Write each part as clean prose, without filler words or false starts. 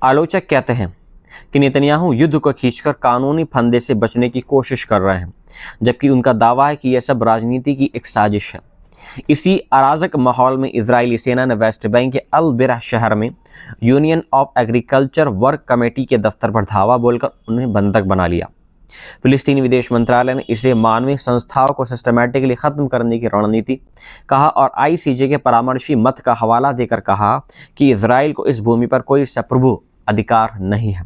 आलोचक कहते हैं कि नेतन्याहू युद्ध को खींचकर कानूनी फंदे से बचने की कोशिश कर रहे हैं, जबकि उनका दावा है कि यह सब राजनीति की एक साजिश है। इसी अराजक माहौल में इजरायली सेना ने वेस्ट बैंक के अल बिरह शहर में union of agriculture work committee के दफ्तर पर धावा बोलकर उन्हें बंधक बना लिया। फिलिस्तीनी विदेश मंत्रालय ने इसे मानवीय संस्थाओं को सिस्टमैटिकली खत्म करने की रणनीति कहा और आईसीजे के परामर्शी मत का हवाला देकर कहा कि इजराइल को इस भूमि पर कोई संप्रभु अधिकार नहीं है।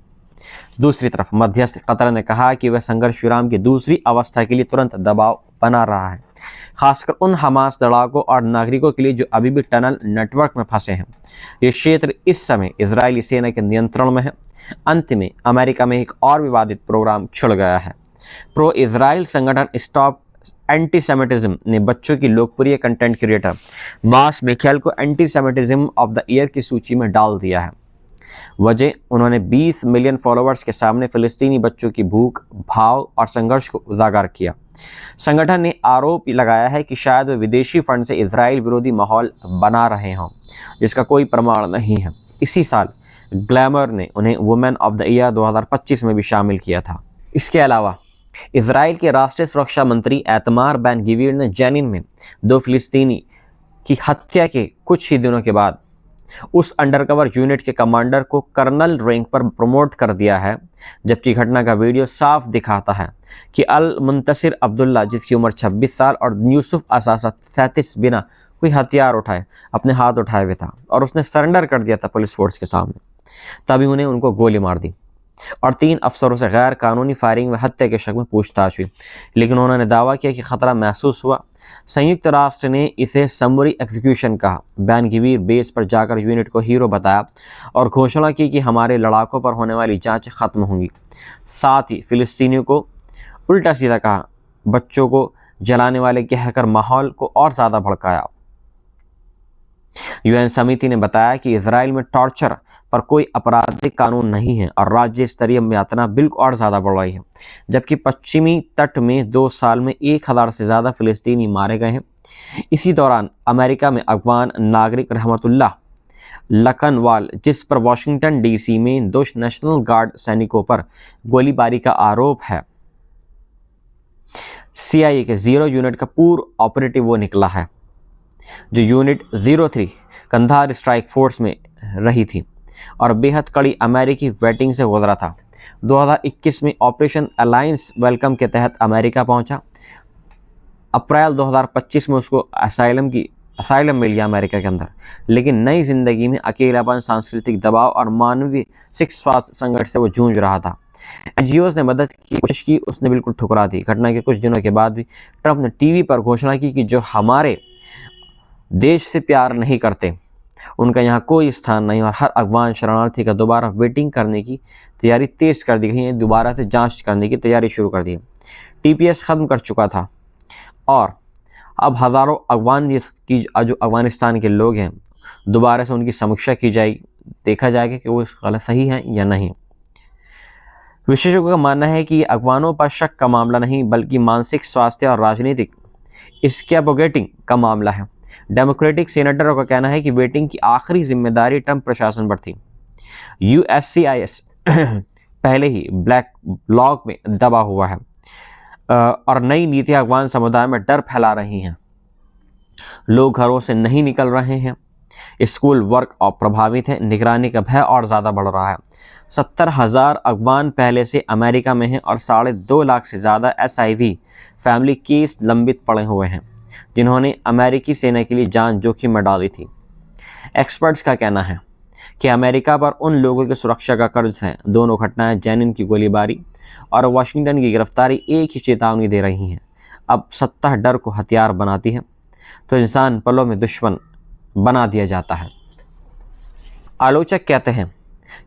दूसरी तरफ मध्यस्थ कतर ने कहा कि वह संघर्ष विराम की दूसरी अवस्था के लिए तुरंत दबाव बना रहा है, खासकर उन हमास लड़ाकों और नागरिकों के लिए जो अभी भी टनल नेटवर्क में फंसे हैं। ये क्षेत्र इस समय इजरायली सेना के नियंत्रण में है। अंत में अमेरिका में एक और विवादित प्रोग्राम छिड़ गया है। प्रो इजराइल संगठन स्टॉप एंटीसेमिटिज्म ने बच्चों की लोकप्रिय कंटेंट क्रिएटर मास मिखेल को एंटीसेमिटिज्म ऑफ द ईयर की सूची में डाल दिया है। वजह, उन्होंने 20 मिलियन फॉलोअर्स के सामने फिलिस्तीनी बच्चों की भूख, भाव और संघर्ष को उजागर किया। संगठन ने आरोप लगाया है कि शायद वे विदेशी फंड से इजराइल विरोधी माहौल बना रहे हों, जिसका कोई प्रमाण नहीं है। इसी साल ग्लैमर ने उन्हें वुमेन ऑफ द ईयर 2025 में भी शामिल किया था। इसके अलावा इजराइल के राष्ट्रीय सुरक्षा मंत्री एतमार बैन गिवीर ने जेनिन में 2 फिलिस्तीनी की हत्या के कुछ ही दिनों के बाद उस अंडरकवर यूनिट के कमांडर को कर्नल रैंक पर प्रमोट कर दिया है, जबकि घटना का वीडियो साफ दिखाता है कि अल मुंतसिर अब्दुल्ला, जिसकी उम्र 26 साल, और यूसुफ असासा 37 बिना कोई हथियार उठाए अपने हाथ उठाए हुए था और उसने सरेंडर कर दिया था पुलिस फोर्स के सामने। तभी उनको गोली मार दी और 3 अफसरों से गैर कानूनी फायरिंग व हत्या के शक में पूछताछ हुई, लेकिन उन्होंने दावा किया कि खतरा महसूस हुआ। संयुक्त राष्ट्र ने इसे समरी एग्जीक्यूशन कहा। बैन गिवीर बेस पर जाकर यूनिट को हीरो बताया और घोषणा की कि हमारे लड़ाकों पर होने वाली जांच खत्म होंगी। साथ ही फिलिस्तीनियों को उल्टा सीधा कहा, बच्चों को जलाने वाले कहकर माहौल को और ज़्यादा भड़काया। यूएन समिति ने बताया कि इजराइल में टॉर्चर पर कोई आपराधिक कानून नहीं है और राज्य स्तरीय यातना बिल्कुल और ज़्यादा बढ़ रही है, जबकि पश्चिमी तट में 2 साल में 1000 से ज़्यादा फिलिस्तीनी मारे गए हैं। इसी दौरान अमेरिका में अफगान नागरिक रहमतुल्लाह लखनवाल, जिस पर वाशिंगटन डीसी में 2 नेशनल गार्ड सैनिकों पर गोलीबारी का आरोप है, CIA के 0 यूनिट का पूर्व ऑपरेटिव वो निकला है जो यूनिट 03 कंधार स्ट्राइक फोर्स में रही थी और बेहद कड़ी अमेरिकी वेटिंग से गुजरा था। 2021 में ऑपरेशन अलायंस वेलकम के तहत अमेरिका पहुंचा। अप्रैल 2025 में उसको असाइलम मिल गया अमेरिका के अंदर, लेकिन नई जिंदगी में अकेलापन, सांस्कृतिक दबाव और मानवीय स्वास्थ्य संकट से वो जूझ रहा था। NGOs ने मदद की कोशिश की, उसने बिल्कुल ठुकरा दी। घटना के कुछ दिनों के बाद भी ट्रंप ने टीवी पर घोषणा की कि जो हमारे देश से प्यार नहीं करते उनका यहाँ कोई स्थान नहीं, और हर अफगान शरणार्थी का दोबारा वेटिंग करने की तैयारी तेज कर दी गई है। दोबारा से जांच करने की तैयारी शुरू कर दी है। TPS ख़त्म कर चुका था और अब हज़ारों जो अफगानिस्तान के लोग हैं दोबारा से उनकी समीक्षा की जाएगी, देखा जाएगा कि वो गलत सही हैं या नहीं। विशेषज्ञों का मानना है कि अफगानों पर शक का मामला नहीं बल्कि मानसिक स्वास्थ्य और राजनीतिक स्कैपोगेटिंग का मामला है। डेमोक्रेटिक सेनेटरों का कहना है कि वेटिंग की आखिरी जिम्मेदारी ट्रंप प्रशासन पर थी। USCIS पहले ही ब्लैक ब्लॉक में दबा हुआ है और नई नीतियां अफगान समुदाय में डर फैला रही हैं। लोग घरों से नहीं निकल रहे हैं, स्कूल वर्क प्रभावित है, निगरानी का भय और ज़्यादा बढ़ रहा है। 70,000 अफगान पहले से अमेरिका में हैं और 2.5 लाख से ज़्यादा SIV फैमिली केस लंबित पड़े हुए हैं, जिन्होंने अमेरिकी सेना के लिए जान जोखिम में डाली थी। एक्सपर्ट्स का कहना है कि अमेरिका पर उन लोगों की सुरक्षा का कर्ज है। दोनों घटनाएं, जेनिन की गोलीबारी और वाशिंगटन की गिरफ्तारी, एक ही चेतावनी दे रही हैं। अब सत्ता डर को हथियार बनाती है तो इंसान पलों में दुश्मन बना दिया जाता है। आलोचक कहते हैं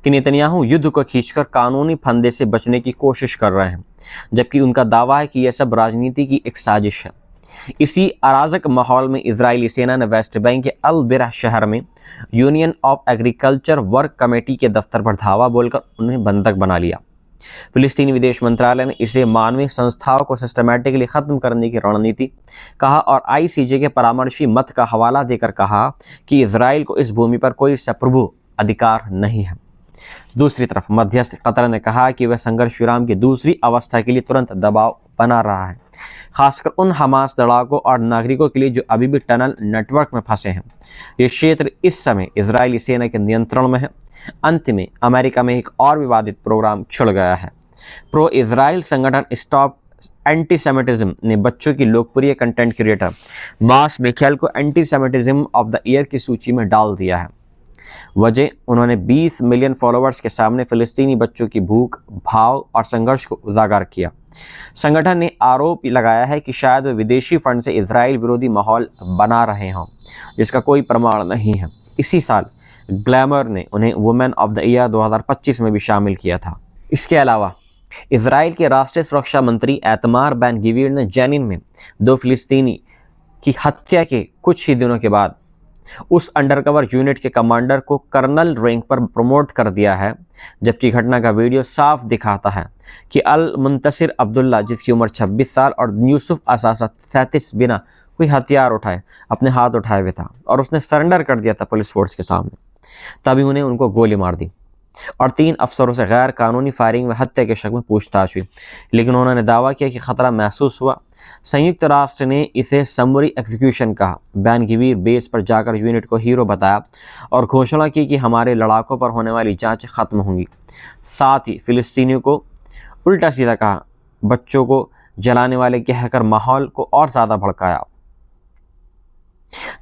कि नेतन्याहू युद्ध को खींचकर कानूनी फंदे से बचने की कोशिश कर रहे हैं, जबकि उनका दावा है कि यह सब राजनीति की एक साजिश है। इसी अराजक माहौल में इजरायली सेना ने वेस्ट बैंक के अल बिरह शहर में union of agriculture work committee के दफ्तर पर धावा बोलकर उन्हें बंधक बना लिया। फिलिस्तीनी विदेश मंत्रालय ने इसे मानवीय संस्थाओं को सिस्टमैटिकली खत्म करने की रणनीति कहा और आईसीजे के परामर्शी मत का हवाला देकर कहा कि इजराइल को इस भूमि पर कोई संप्रभु अधिकार नहीं है। दूसरी तरफ मध्यस्थ कतर ने कहा कि वह संघर्ष विराम की दूसरी अवस्था के लिए तुरंत दबाव बना रहा है, खासकर उन हमास लड़ाकों और नागरिकों के लिए जो अभी भी टनल नेटवर्क में फंसे हैं। ये क्षेत्र इस समय इजरायली सेना के नियंत्रण में है। अंत में अमेरिका में एक और विवादित प्रोग्राम छिड़ गया है। प्रो इजराइल संगठन स्टॉप एंटीसेमिटिज्म ने बच्चों की लोकप्रिय कंटेंट क्रिएटर मास मिखेल को एंटीसेमिटिज्म ऑफ द ईयर की सूची में डाल दिया है। वजह, उन्होंने 20 मिलियन फॉलोअर्स के सामने फिलिस्तीनी बच्चों की भूख, भाव और संघर्ष को उजागर किया। संगठन ने आरोप लगाया है कि शायद वे विदेशी फंड से इजराइल विरोधी माहौल बना रहे हों, जिसका कोई प्रमाण नहीं है। इसी साल ग्लैमर ने उन्हें वुमेन ऑफ द ईयर 2025 में भी शामिल किया था। इसके अलावा इजराइल के राष्ट्रीय सुरक्षा मंत्री एतमार बेन गिवीर ने जेनिन में 2 फिलिस्तीनी की हत्या के कुछ ही दिनों के बाद उस अंडरकवर यूनिट के कमांडर को कर्नल रैंक पर प्रमोट कर दिया है, जबकि घटना का वीडियो साफ दिखाता है कि अल मुंतसिर अब्दुल्ला, जिसकी उम्र 26 साल, और यूसुफ असासा 37 बिना कोई हथियार उठाए अपने हाथ उठाए हुए था और उसने सरेंडर कर दिया था पुलिस फोर्स के सामने। तभी उन्हें उनको गोली मार दी और 3 अफसरों से गैर कानूनी फायरिंग व हत्या के शक में पूछताछ हुई, लेकिन उन्होंने दावा किया कि खतरा महसूस हुआ। संयुक्त राष्ट्र ने इसे समरी एग्जीक्यूशन कहा। बैन गिवीर बेस पर जाकर यूनिट को हीरो बताया और घोषणा की कि हमारे लड़ाकों पर होने वाली जांच खत्म होंगी। साथ ही फिलिस्तीनियों को उल्टा सीधा कहा, बच्चों को जलाने वाले कहकर माहौल को और ज़्यादा भड़काया।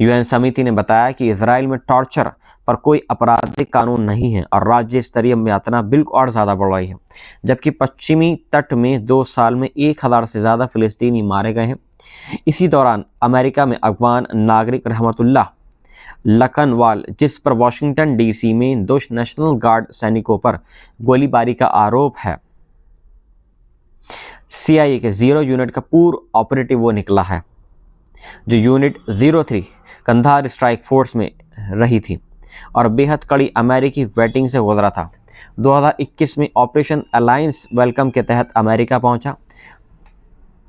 यूएन समिति ने बताया कि इजराइल में टॉर्चर पर कोई आपराधिक कानून नहीं है और राज्य स्तरीय यातना बिल्कुल और ज़्यादा बढ़ रही है, जबकि पश्चिमी तट में 2 साल में 1000 से ज़्यादा फिलिस्तीनी मारे गए हैं। इसी दौरान अमेरिका में अफगान नागरिक रहमतुल्लाह लखनवाल, जिस पर वाशिंगटन डीसी में 2 नेशनल गार्ड सैनिकों पर गोलीबारी का आरोप है, CIA के 0 यूनिट का पूर्व ऑपरेटिव वो निकला है। जो यूनिट 03 कंधार स्ट्राइक फोर्स में रही थी और बेहद कड़ी अमेरिकी वेटिंग से गुजरा था। 2021 में ऑपरेशन अलायंस वेलकम के तहत अमेरिका पहुंचा।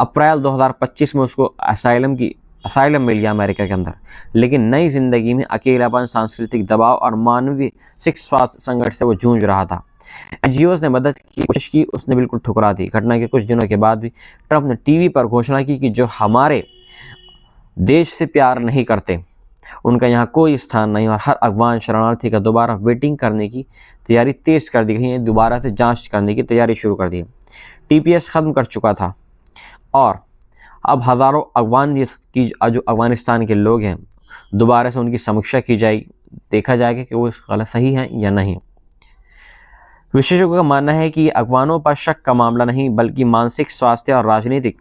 अप्रैल 2025 में उसको असाइलम मिल गया अमेरिका के अंदर, लेकिन नई जिंदगी में अकेलापन, सांस्कृतिक दबाव और मानवीय स्वास्थ्य संकट से वो जूझ रहा था। NGOs ने मदद की कोशिश की, उसने बिल्कुल ठुकरा दी। घटना के कुछ दिनों के बाद भी ट्रंप ने टीवी पर घोषणा की कि जो हमारे देश से प्यार नहीं करते उनका यहाँ कोई स्थान नहीं, और हर अफगान शरणार्थी का दोबारा वेटिंग करने की तैयारी तेज़ कर दी गई है। दोबारा से जांच करने की तैयारी शुरू कर दी है। TPS ख़त्म कर चुका था और अब हज़ारों जो अफगानिस्तान के लोग हैं, दोबारा से उनकी समीक्षा की जाएगी, देखा जाएगा कि वो गलत सही है या नहीं। विशेषज्ञों का मानना है कि अफगानों पर शक का मामला नहीं, बल्कि मानसिक स्वास्थ्य और राजनीतिक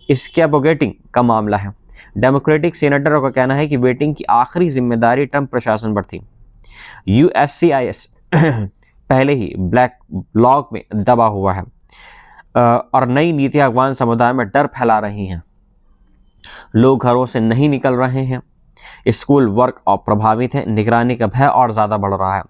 स्कैपोगेटिंग का मामला है। डेमोक्रेटिक सेनेटरों का कहना है कि वेटिंग की आखिरी जिम्मेदारी ट्रंप प्रशासन पर थी। USCIS पहले ही ब्लैक ब्लॉक में दबा हुआ है और नई नीतियां अफगान समुदाय में डर फैला रही हैं। लोग घरों से नहीं निकल रहे हैं, स्कूल वर्क और प्रभावित है, निगरानी का भय और ज़्यादा बढ़ रहा है।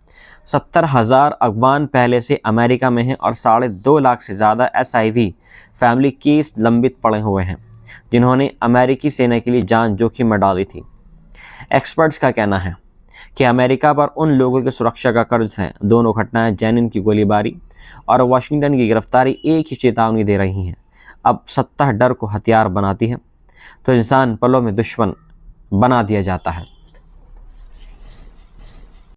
70,000 अफगान पहले से अमेरिका में हैं और 2.5 लाख से ज़्यादा SIV फैमिली केस लंबित पड़े हुए हैं, जिन्होंने अमेरिकी सेना के लिए जान जोखिम में डाली थी। एक्सपर्ट्स का कहना है कि अमेरिका पर उन लोगों की सुरक्षा का कर्ज है। दोनों घटनाएं, जेनिन की गोलीबारी और वाशिंगटन की गिरफ्तारी, एक ही चेतावनी दे रही हैं। अब सत्ता डर को हथियार बनाती है तो इंसान पलों में दुश्मन बना दिया जाता है।